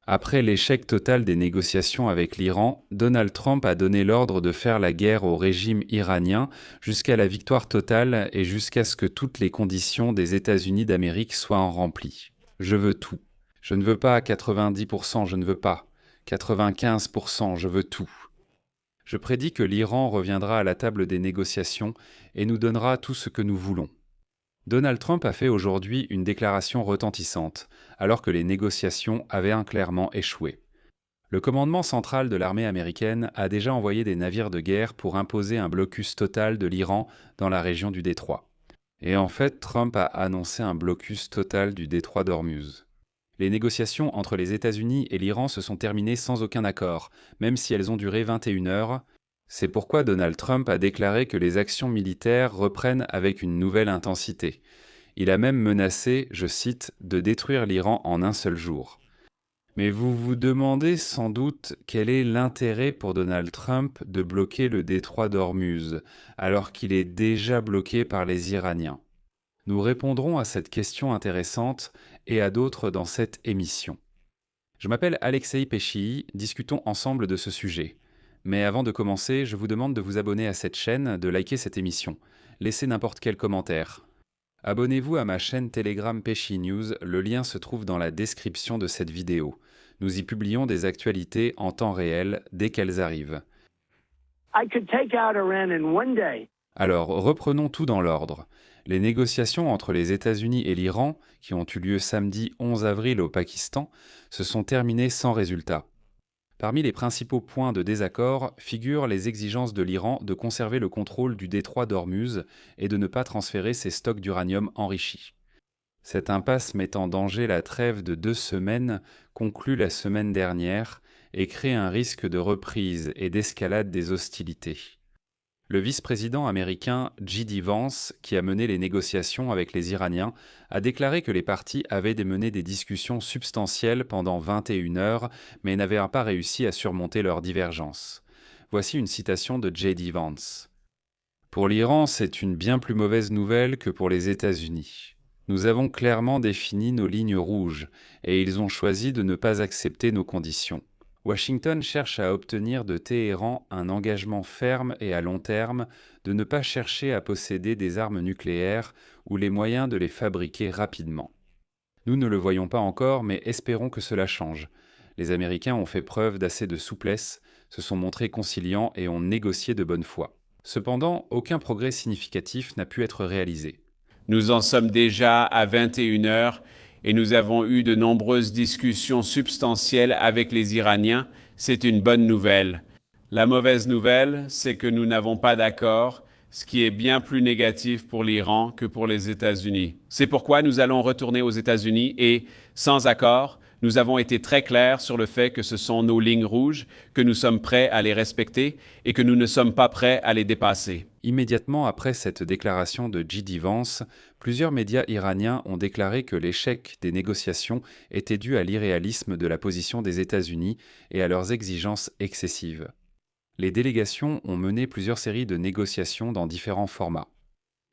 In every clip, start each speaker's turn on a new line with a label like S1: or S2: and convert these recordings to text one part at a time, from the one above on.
S1: Après l'échec total des négociations avec l'Iran, Donald Trump a donné l'ordre de faire la guerre au régime iranien jusqu'à la victoire totale et jusqu'à ce que toutes les conditions des États-Unis d'Amérique soient remplies. Je veux tout. Je ne veux pas 90%, je ne veux pas. 95%, je veux tout. Je prédis que l'Iran reviendra à la table des négociations et nous donnera tout ce que nous voulons. Donald Trump a fait aujourd'hui une déclaration retentissante, alors que les négociations avaient clairement échoué. Le commandement central de l'armée américaine a déjà envoyé des navires de guerre pour imposer un blocus total de l'Iran dans la région du détroit. Et en fait, Trump a annoncé un blocus total du détroit d'Ormuz. Les négociations entre les États-Unis et l'Iran se sont terminées sans aucun accord, même si elles ont duré 21 heures. C'est pourquoi Donald Trump a déclaré que les actions militaires reprennent avec une nouvelle intensité. Il a même menacé, je cite, de détruire l'Iran en un seul jour. Mais vous vous demandez sans doute quel est l'intérêt pour Donald Trump de bloquer le détroit d'Ormuz, alors qu'il est déjà bloqué par les Iraniens. Nous répondrons à cette question intéressante et à d'autres dans cette émission. Je m'appelle Alexei Peschiy, discutons ensemble de ce sujet. Mais avant de commencer, je vous demande de vous abonner à cette chaîne, de liker cette émission. Laissez n'importe quel commentaire. Abonnez-vous à ma chaîne Telegram Peschiy News, le lien se trouve dans la description de cette vidéo. Nous y publions des actualités en temps réel dès qu'elles arrivent. Alors, reprenons tout dans l'ordre. Les négociations entre les États-Unis et l'Iran, qui ont eu lieu samedi 11 avril au Pakistan, se sont terminées sans résultat. Parmi les principaux points de désaccord figurent les exigences de l'Iran de conserver le contrôle du détroit d'Ormuz et de ne pas transférer ses stocks d'uranium enrichi. Cette impasse met en danger la trêve de 2 semaines conclue la semaine dernière et crée un risque de reprise et d'escalade des hostilités. Le vice-président américain J.D. Vance, qui a mené les négociations avec les Iraniens, a déclaré que les parties avaient mené des discussions substantielles pendant 21 heures, mais n'avaient pas réussi à surmonter leurs divergences. Voici une citation de J.D. Vance. « Pour l'Iran, c'est une bien plus mauvaise nouvelle que pour les États-Unis. Nous avons clairement défini nos lignes rouges, et ils ont choisi de ne pas accepter nos conditions. Washington cherche à obtenir de Téhéran un engagement ferme et à long terme de ne pas chercher à posséder des armes nucléaires ou les moyens de les fabriquer rapidement. Nous ne le voyons pas encore, mais espérons que cela change. Les Américains ont fait preuve d'assez de souplesse, se sont montrés conciliants et ont négocié de bonne foi. Cependant, aucun progrès significatif n'a pu être réalisé.
S2: Nous en sommes déjà à 21 heures et nous avons eu de nombreuses discussions substantielles avec les Iraniens. C'est une bonne nouvelle. La mauvaise nouvelle, c'est que nous n'avons pas d'accord, ce qui est bien plus négatif pour l'Iran que pour les États-Unis. C'est pourquoi nous allons retourner aux États-Unis et, sans accord, nous avons été très clairs sur le fait que ce sont nos lignes rouges, que nous sommes prêts à les respecter et que nous ne sommes pas prêts à les dépasser.
S1: Immédiatement après cette déclaration de J.D. Vance, plusieurs médias iraniens ont déclaré que l'échec des négociations était dû à l'irréalisme de la position des États-Unis et à leurs exigences excessives. Les délégations ont mené plusieurs séries de négociations dans différents formats.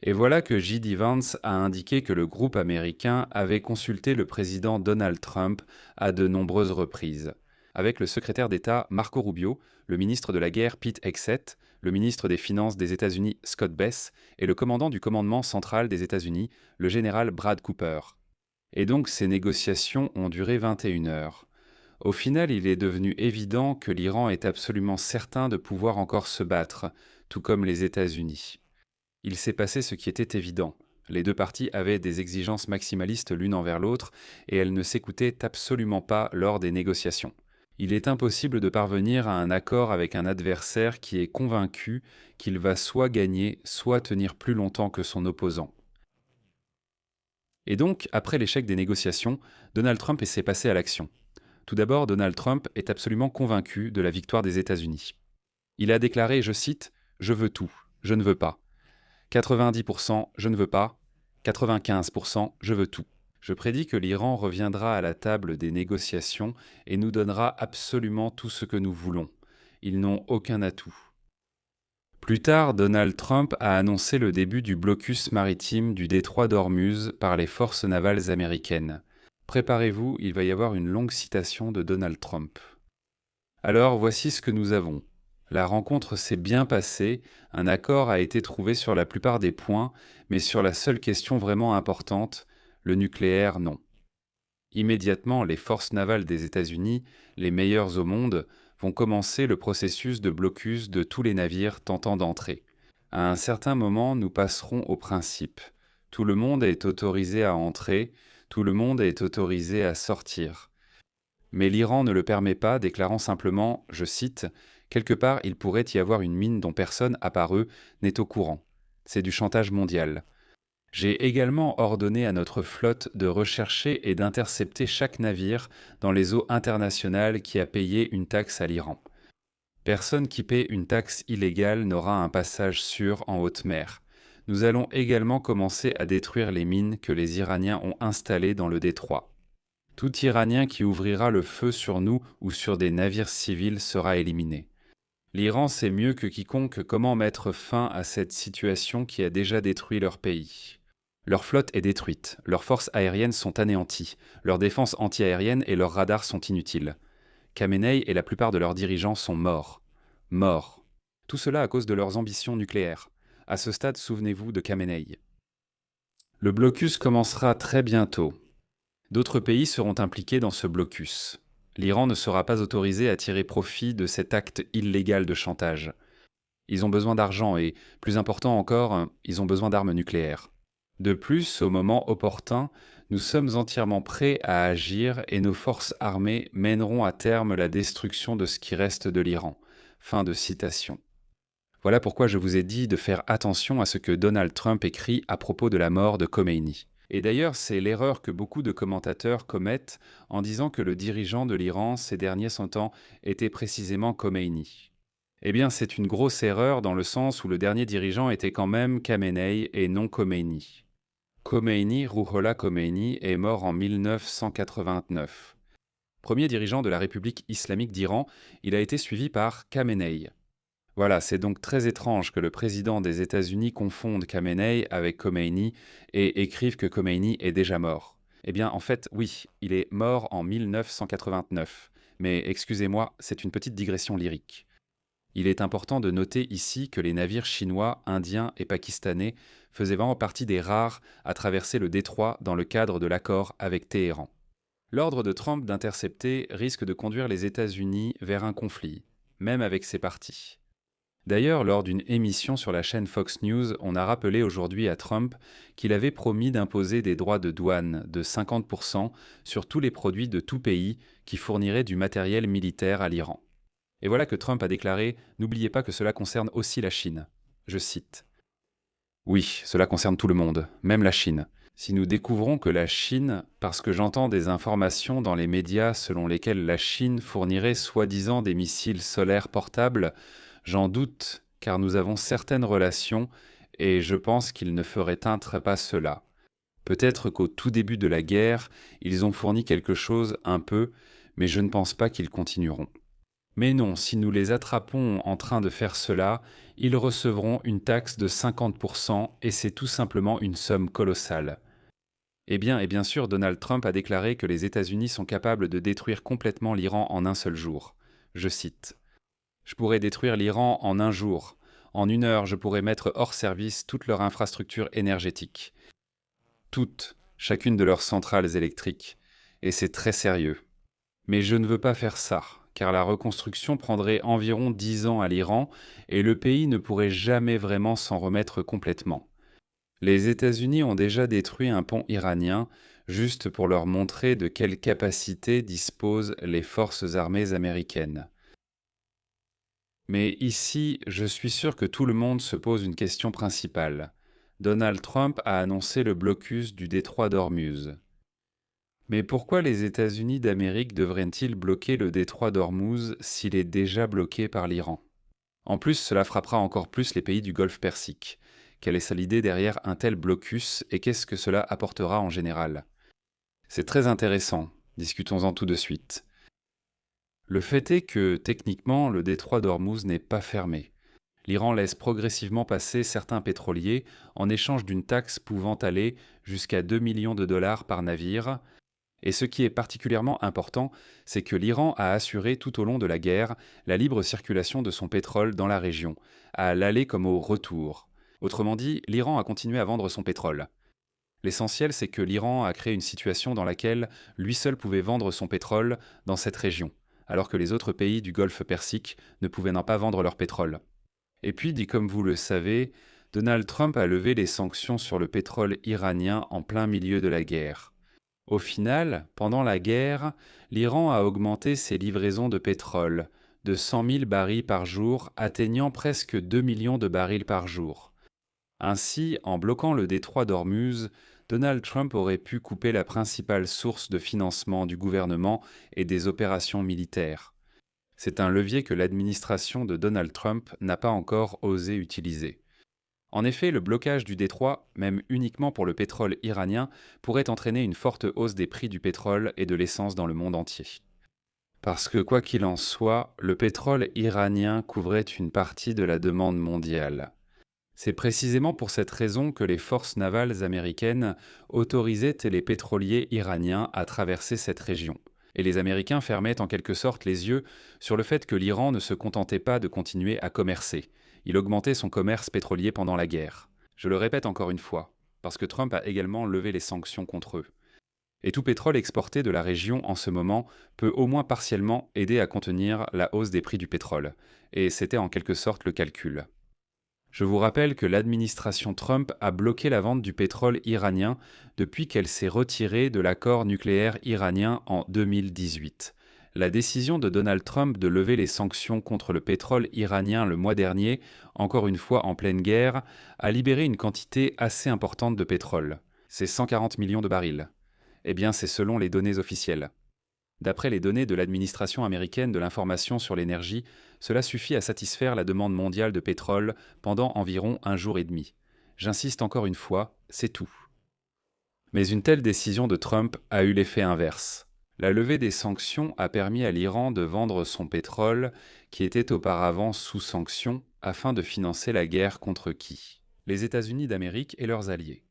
S1: Et voilà que J.D. Vance a indiqué que le groupe américain avait consulté le président Donald Trump à de nombreuses reprises, avec le secrétaire d'État Marco Rubio, le ministre de la Guerre Pete Hegseth, le ministre des Finances des États-Unis Scott Bess et le commandant du commandement central des États-Unis, le général Brad Cooper. Et donc ces négociations ont duré 21 heures. Au final, il est devenu évident que l'Iran est absolument certain de pouvoir encore se battre, tout comme les États-Unis. Il s'est passé ce qui était évident. Les deux parties avaient des exigences maximalistes l'une envers l'autre et elles ne s'écoutaient absolument pas lors des négociations. Il est impossible de parvenir à un accord avec un adversaire qui est convaincu qu'il va soit gagner, soit tenir plus longtemps que son opposant. Et donc, après l'échec des négociations, Donald Trump s'est passé à l'action. Tout d'abord, Donald Trump est absolument convaincu de la victoire des États-Unis. Il a déclaré, je cite, « Je veux tout, je ne veux pas. 90%, je ne veux pas. 95%, je veux tout. Je prédis que l'Iran reviendra à la table des négociations et nous donnera absolument tout ce que nous voulons. Ils n'ont aucun atout. » Plus tard, Donald Trump a annoncé le début du blocus maritime du détroit d'Ormuz par les forces navales américaines. Préparez-vous, il va y avoir une longue citation de Donald Trump. Alors, voici ce que nous avons. La rencontre s'est bien passée, un accord a été trouvé sur la plupart des points, mais sur la seule question vraiment importante, le nucléaire, non. Immédiatement, les forces navales des États-Unis, les meilleures au monde, vont commencer le processus de blocus de tous les navires tentant d'entrer. À un certain moment, nous passerons au principe. Tout le monde est autorisé à entrer, tout le monde est autorisé à sortir. Mais l'Iran ne le permet pas, déclarant simplement, je cite, « Quelque part, il pourrait y avoir une mine dont personne, à part eux, n'est au courant. C'est du chantage mondial. » J'ai également ordonné à notre flotte de rechercher et d'intercepter chaque navire dans les eaux internationales qui a payé une taxe à l'Iran. Personne qui paie une taxe illégale n'aura un passage sûr en haute mer. Nous allons également commencer à détruire les mines que les Iraniens ont installées dans le détroit. Tout Iranien qui ouvrira le feu sur nous ou sur des navires civils sera éliminé. L'Iran sait mieux que quiconque comment mettre fin à cette situation qui a déjà détruit leur pays. Leur flotte est détruite, leurs forces aériennes sont anéanties, leurs défenses antiaériennes et leurs radars sont inutiles. Khamenei et la plupart de leurs dirigeants sont morts. Morts. Tout cela à cause de leurs ambitions nucléaires. À ce stade, souvenez-vous de Khamenei. Le blocus commencera très bientôt. D'autres pays seront impliqués dans ce blocus. L'Iran ne sera pas autorisé à tirer profit de cet acte illégal de chantage. Ils ont besoin d'argent et, plus important encore, ils ont besoin d'armes nucléaires. De plus, au moment opportun, nous sommes entièrement prêts à agir et nos forces armées mèneront à terme la destruction de ce qui reste de l'Iran. Fin de citation. Voilà pourquoi je vous ai dit de faire attention à ce que Donald Trump écrit à propos de la mort de Khomeini. Et d'ailleurs, c'est l'erreur que beaucoup de commentateurs commettent en disant que le dirigeant de l'Iran ces derniers 100 ans était précisément Khomeini. Eh bien, c'est une grosse erreur dans le sens où le dernier dirigeant était quand même Khamenei et non Khomeini. Khomeini, Rouhollah Khomeini, est mort en 1989. Premier dirigeant de la République islamique d'Iran, il a été suivi par Khamenei. Voilà, c'est donc très étrange que le président des États-Unis confonde Khamenei avec Khomeini et écrive que Khomeini est déjà mort. Eh bien, en fait, oui, il est mort en 1989. Mais excusez-moi, c'est une petite digression lyrique. Il est important de noter ici que les navires chinois, indiens et pakistanais faisaient vraiment partie des rares à traverser le détroit dans le cadre de l'accord avec Téhéran. L'ordre de Trump d'intercepter risque de conduire les États-Unis vers un conflit, même avec ces partis. D'ailleurs, lors d'une émission sur la chaîne Fox News, on a rappelé aujourd'hui à Trump qu'il avait promis d'imposer des droits de douane de 50% sur tous les produits de tout pays qui fourniraient du matériel militaire à l'Iran. Et voilà que Trump a déclaré « N'oubliez pas que cela concerne aussi la Chine ». Je cite. Oui, cela concerne tout le monde, même la Chine. Si nous découvrons que la Chine, parce que j'entends des informations dans les médias selon lesquelles la Chine fournirait soi-disant des missiles solaires portables, j'en doute, car nous avons certaines relations et je pense qu'ils ne feraient pas cela. Peut-être qu'au tout début de la guerre, ils ont fourni quelque chose un peu, mais je ne pense pas qu'ils continueront. Mais non, si nous les attrapons en train de faire cela, ils recevront une taxe de 50% et c'est tout simplement une somme colossale. Eh bien, et bien sûr, Donald Trump a déclaré que les États-Unis sont capables de détruire complètement l'Iran en un seul jour. Je cite. « Je pourrais détruire l'Iran en un jour. En 1 heure, je pourrais mettre hors service toute leur infrastructure énergétique. Toutes, chacune de leurs centrales électriques. Et c'est très sérieux. Mais je ne veux pas faire ça, car la reconstruction prendrait environ 10 ans à l'Iran et le pays ne pourrait jamais vraiment s'en remettre complètement. Les États-Unis ont déjà détruit un pont iranien juste pour leur montrer de quelle capacité disposent les forces armées américaines. Mais ici, je suis sûr que tout le monde se pose une question principale. Donald Trump a annoncé le blocus du détroit d'Ormuz. Mais pourquoi les États-Unis d'Amérique devraient-ils bloquer le détroit d'Ormuz s'il est déjà bloqué par l'Iran? En plus, cela frappera encore plus les pays du Golfe Persique. Quelle est l'idée derrière un tel blocus et qu'est-ce que cela apportera en général? C'est très intéressant, discutons-en tout de suite. Le fait est que, techniquement, le détroit d'Ormuz n'est pas fermé. L'Iran laisse progressivement passer certains pétroliers en échange d'une taxe pouvant aller jusqu'à 2 millions de dollars par navire, Et ce qui est particulièrement important, c'est que l'Iran a assuré tout au long de la guerre la libre circulation de son pétrole dans la région, à l'aller comme au retour. Autrement dit, l'Iran a continué à vendre son pétrole. L'essentiel, c'est que l'Iran a créé une situation dans laquelle lui seul pouvait vendre son pétrole dans cette région, alors que les autres pays du Golfe Persique ne pouvaient pas vendre leur pétrole. Et puis, dit comme vous le savez, Donald Trump a levé les sanctions sur le pétrole iranien en plein milieu de la guerre. Au final, pendant la guerre, l'Iran a augmenté ses livraisons de pétrole de 100 000 barils par jour, atteignant presque 2 millions de barils par jour. Ainsi, en bloquant le détroit d'Ormuz, Donald Trump aurait pu couper la principale source de financement du gouvernement et des opérations militaires. C'est un levier que l'administration de Donald Trump n'a pas encore osé utiliser. En effet, le blocage du détroit, même uniquement pour le pétrole iranien, pourrait entraîner une forte hausse des prix du pétrole et de l'essence dans le monde entier. Parce que quoi qu'il en soit, le pétrole iranien couvrait une partie de la demande mondiale. C'est précisément pour cette raison que les forces navales américaines autorisaient les pétroliers iraniens à traverser cette région. Et les Américains fermaient en quelque sorte les yeux sur le fait que l'Iran ne se contentait pas de continuer à commercer. Il augmentait son commerce pétrolier pendant la guerre. Je le répète encore une fois, parce que Trump a également levé les sanctions contre eux. Et tout pétrole exporté de la région en ce moment peut au moins partiellement aider à contenir la hausse des prix du pétrole. Et c'était en quelque sorte le calcul. Je vous rappelle que l'administration Trump a bloqué la vente du pétrole iranien depuis qu'elle s'est retirée de l'accord nucléaire iranien en 2018. La décision de Donald Trump de lever les sanctions contre le pétrole iranien le mois dernier, encore une fois en pleine guerre, a libéré une quantité assez importante de pétrole. C'est 140 millions de barils. Eh bien, c'est selon les données officielles. D'après les données de l'administration américaine de l'information sur l'énergie, cela suffit à satisfaire la demande mondiale de pétrole pendant environ 1 jour et demi. J'insiste encore une fois, c'est tout. Mais une telle décision de Trump a eu l'effet inverse. La levée des sanctions a permis à l'Iran de vendre son pétrole, qui était auparavant sous sanctions, afin de financer la guerre contre qui? Les États-Unis d'Amérique et leurs alliés.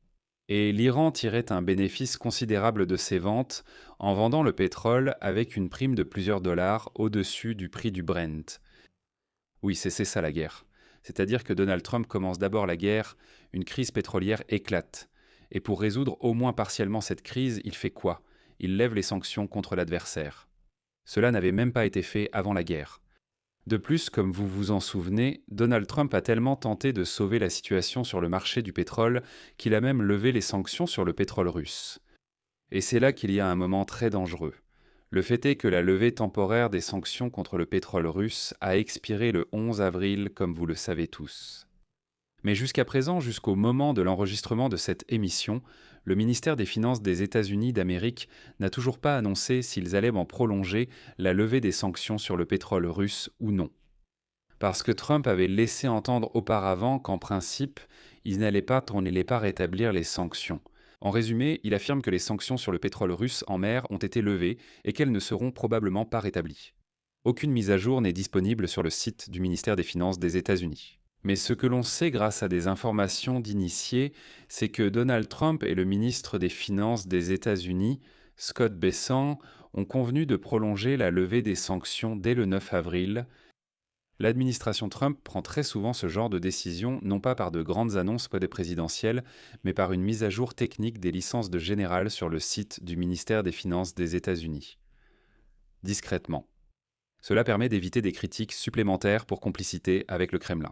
S1: Et l'Iran tirait un bénéfice considérable de ses ventes en vendant le pétrole avec une prime de plusieurs dollars au-dessus du prix du Brent. Oui, c'est ça la guerre. C'est-à-dire que Donald Trump commence d'abord la guerre, une crise pétrolière éclate. Et pour résoudre au moins partiellement cette crise, il fait quoi? Il lève les sanctions contre l'adversaire. Cela n'avait même pas été fait avant la guerre. De plus, comme vous vous en souvenez, Donald Trump a tellement tenté de sauver la situation sur le marché du pétrole qu'il a même levé les sanctions sur le pétrole russe. Et c'est là qu'il y a un moment très dangereux. Le fait est que la levée temporaire des sanctions contre le pétrole russe a expiré le 11 avril, comme vous le savez tous. Mais jusqu'à présent, jusqu'au moment de l'enregistrement de cette émission, le ministère des Finances des États-Unis d'Amérique n'a toujours pas annoncé s'ils allaient en prolonger la levée des sanctions sur le pétrole russe ou non. Parce que Trump avait laissé entendre auparavant qu'en principe, il n'allait pas rétablir les sanctions. En résumé, il affirme que les sanctions sur le pétrole russe en mer ont été levées et qu'elles ne seront probablement pas rétablies. Aucune mise à jour n'est disponible sur le site du ministère des Finances des États-Unis. Mais ce que l'on sait grâce à des informations d'initiés, c'est que Donald Trump et le ministre des Finances des États-Unis, Scott Bessent, ont convenu de prolonger la levée des sanctions dès le 9 avril. L'administration Trump prend très souvent ce genre de décision, non pas par de grandes annonces présidentielles, mais par une mise à jour technique des licences de général sur le site du ministère des Finances des États-Unis. Discrètement. Cela permet d'éviter des critiques supplémentaires pour complicité avec le Kremlin.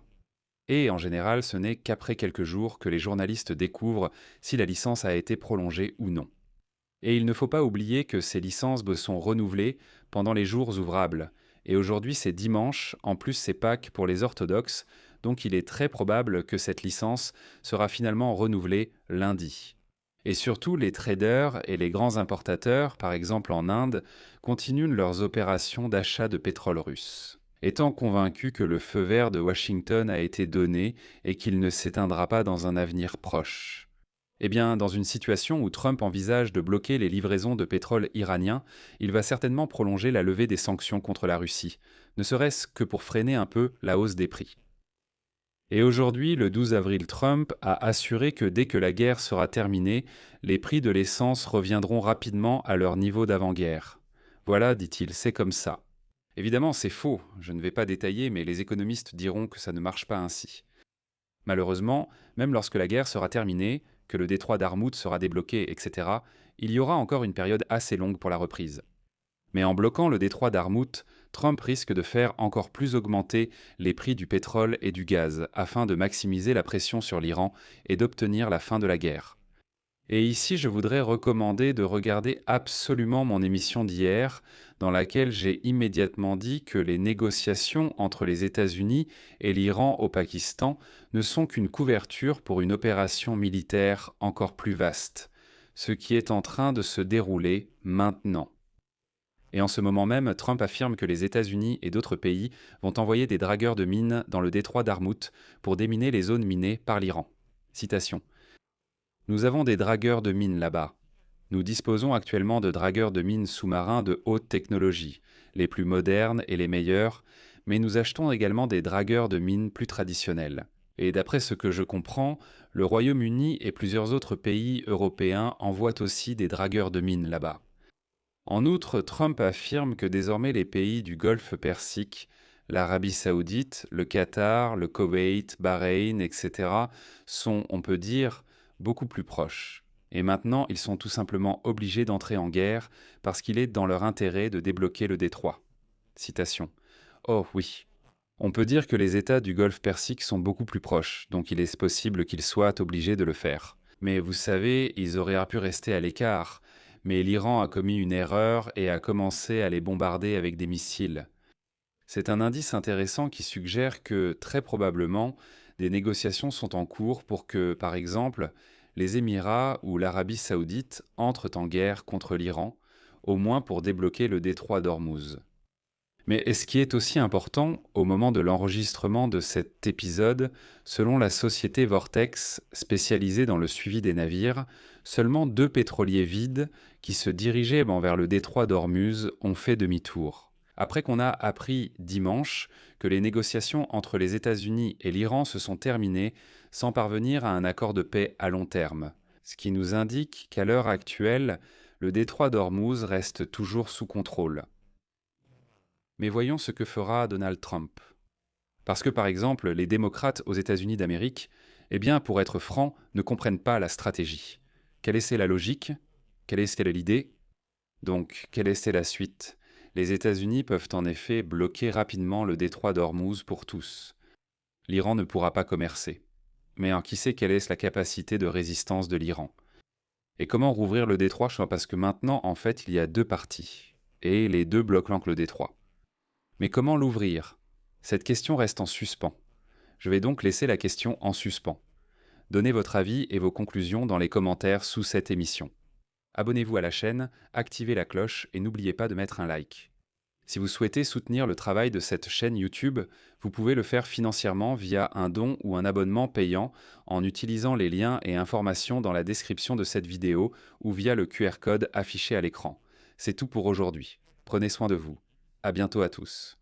S1: Et en général, ce n'est qu'après quelques jours que les journalistes découvrent si la licence a été prolongée ou non. Et il ne faut pas oublier que ces licences sont renouvelées pendant les jours ouvrables. Et aujourd'hui, c'est dimanche, en plus c'est Pâques pour les orthodoxes, donc il est très probable que cette licence sera finalement renouvelée lundi. Et surtout, les traders et les grands importateurs, par exemple en Inde, continuent leurs opérations d'achat de pétrole russe. Étant convaincu que le feu vert de Washington a été donné et qu'il ne s'éteindra pas dans un avenir proche. Eh bien, dans une situation où Trump envisage de bloquer les livraisons de pétrole iranien, il va certainement prolonger la levée des sanctions contre la Russie, ne serait-ce que pour freiner un peu la hausse des prix. Et aujourd'hui, le 12 avril, Trump a assuré que dès que la guerre sera terminée, les prix de l'essence reviendront rapidement à leur niveau d'avant-guerre. Voilà, dit-il, c'est comme ça. Évidemment, c'est faux, je ne vais pas détailler, mais les économistes diront que ça ne marche pas ainsi. Malheureusement, même lorsque la guerre sera terminée, que le détroit d'Armout sera débloqué, etc., il y aura encore une période assez longue pour la reprise. Mais en bloquant le détroit d'Armout, Trump risque de faire encore plus augmenter les prix du pétrole et du gaz afin de maximiser la pression sur l'Iran et d'obtenir la fin de la guerre. Et ici, je voudrais recommander de regarder absolument mon émission d'hier, dans laquelle j'ai immédiatement dit que les négociations entre les États-Unis et l'Iran au Pakistan ne sont qu'une couverture pour une opération militaire encore plus vaste, ce qui est en train de se dérouler maintenant. Et en ce moment même, Trump affirme que les États-Unis et d'autres pays vont envoyer des dragueurs de mines dans le détroit d'Armout pour déminer les zones minées par l'Iran. Citation. Nous avons des dragueurs de mines là-bas. Nous disposons actuellement de dragueurs de mines sous-marins de haute technologie, les plus modernes et les meilleurs, mais nous achetons également des dragueurs de mines plus traditionnels. Et d'après ce que je comprends, le Royaume-Uni et plusieurs autres pays européens envoient aussi des dragueurs de mines là-bas. En outre, Trump affirme que désormais les pays du Golfe Persique, l'Arabie saoudite, le Qatar, le Koweït, Bahreïn, etc., sont, on peut dire, beaucoup plus proches. Et maintenant, ils sont tout simplement obligés d'entrer en guerre parce qu'il est dans leur intérêt de débloquer le détroit. Citation. Oh oui. On peut dire que les États du Golfe Persique sont beaucoup plus proches, donc il est possible qu'ils soient obligés de le faire. Mais vous savez, ils auraient pu rester à l'écart. Mais l'Iran a commis une erreur et a commencé à les bombarder avec des missiles. C'est un indice intéressant qui suggère que, très probablement, des négociations sont en cours pour que, par exemple, les Émirats ou l'Arabie saoudite entrent en guerre contre l'Iran, au moins pour débloquer le détroit d'Ormuz. Mais ce qui est aussi important, au moment de l'enregistrement de cet épisode, selon la société Vortex, spécialisée dans le suivi des navires, seulement 2 pétroliers vides qui se dirigeaient vers le détroit d'Ormuz ont fait demi-tour. Après qu'on a appris dimanche que les négociations entre les États-Unis et l'Iran se sont terminées sans parvenir à un accord de paix à long terme, ce qui nous indique qu'à l'heure actuelle, le détroit d'Ormuz reste toujours sous contrôle. Mais voyons ce que fera Donald Trump. Parce que, par exemple, les démocrates aux États-Unis d'Amérique, pour être franc, ne comprennent pas la stratégie. Quelle est la logique? Quelle est l'idée? Donc, quelle est la suite? Les États-Unis peuvent en effet bloquer rapidement le détroit d'Ormuz pour tous. L'Iran ne pourra pas commercer. Mais qui sait quelle est la capacité de résistance de l'Iran? Et comment rouvrir le détroit? Parce que maintenant, en fait, il y a 2 parties. Et les 2 bloquent le détroit. Mais comment l'ouvrir? Cette question reste en suspens. Je vais donc laisser la question en suspens. Donnez votre avis et vos conclusions dans les commentaires sous cette émission. Abonnez-vous à la chaîne, activez la cloche et n'oubliez pas de mettre un like. Si vous souhaitez soutenir le travail de cette chaîne YouTube, vous pouvez le faire financièrement via un don ou un abonnement payant en utilisant les liens et informations dans la description de cette vidéo ou via le QR code affiché à l'écran. C'est tout pour aujourd'hui. Prenez soin de vous. À bientôt à tous.